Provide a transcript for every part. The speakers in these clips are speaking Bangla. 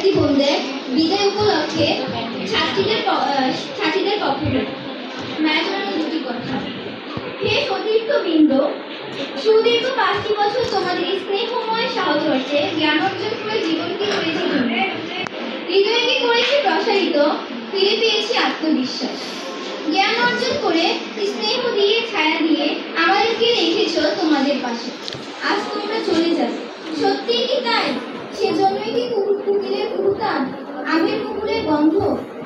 শিক্ষার্থী বোনদের বিদায় উপলক্ষে ছাত্রীদের পক্ষ থেকে মায়ের জন্য দুটি কথা। হে সতীর্থবৃন্দ, সুদীর্ঘ 5টি বছর তোমাদের স্নেহময় সাহচর্যে জ্ঞান অর্জন করে জীবনকে করেছি তুমি, হৃদয়কে করেছি প্রসারিত, ফিরে পেয়েছি আত্মবিশ্বাস। জ্ঞান অর্জন করে স্নেহ দিয়ে ছায়া দিয়ে আমাদেরকে রেখেছ তোমাদের পাশে। আজ তোমরা চলে যাবে, সত্যি কি তাই? সেজন্যই কি কুকিলের কুহুতান, আমের মুকুলের গন্ধ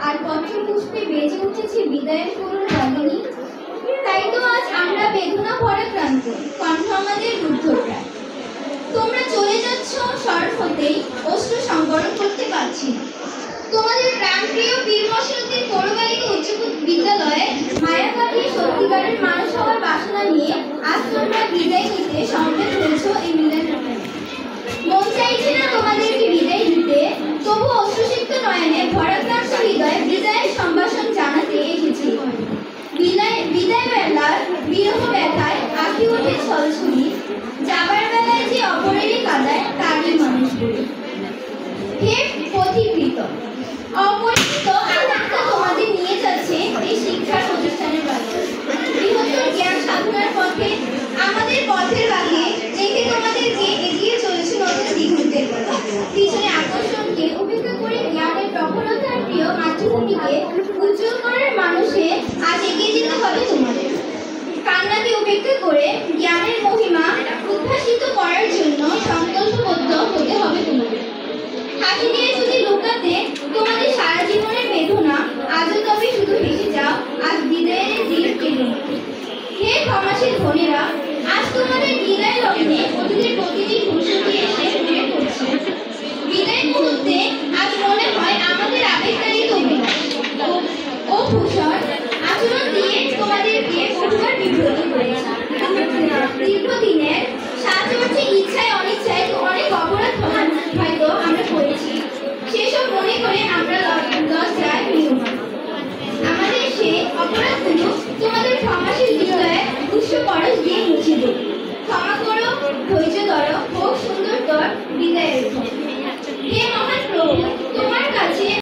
আর পত্র পুষ্পে বেজে উঠেছে বিদায়ের করুণ রাগিনী? তাই তো আজ আমরা বেদনা ভরা ক্লান্ত, কণ্ঠ আমাদের রুদ্ধপ্রায়। তোমরা চলে যাচ্ছ স্বর হতেই অশ্রু সংবরণ করতে পারছি না। তোমাদের প্রাণপ্রিয় বীর মসনউদ্দিন পৌরবালিকা উচ্চ বিদ্যালয়ে মায়া কাটিয়ে সত্যিকারের মানুষ হওয়ার বাসনা নিয়ে আজ তোমরা বিদায় নিতে সম্মত হয়েছ এই মিলনায়তনে। মন চাইছে না তোমাদেরকে বিদায় দিতে, তবু অশ্রুসিক্ত নয়নে ভরাক্রান্ত হৃদয়ে বিদায়ের সম্ভাষণ জানাতে এসেছি। বিদায় বেলার বিরহ ব্যথায় আঁকি ওঠে ছলছুরি, যাবার বেলায় যে অপরেরই কাদায় তারই মানুষগুলি। হে পথিকৃত, অপরিচিত আত্মা তোমাদের নিয়ে যাচ্ছে এই শিক্ষার প্রতিষ্ঠানের বাইরে। বৃহত্তর জ্ঞান সাধনার পথে আমাদের পথের বাঁকে রেখে তোমাদেরকে এগিয়ে চলেছে নতুন দিগন্তের পথে। পিছনে আকর্ষণকে উপেক্ষা করে জ্ঞানের প্রখরতার প্রিয় মাতৃভূমিকে উজ্জ্বল করার মানুষে আজ এগিয়ে যেতে হবে তোমাদের। কান্নাকে উপেক্ষা করে জ্ঞানের মহিমা উদ্ভাসিত করার জন্য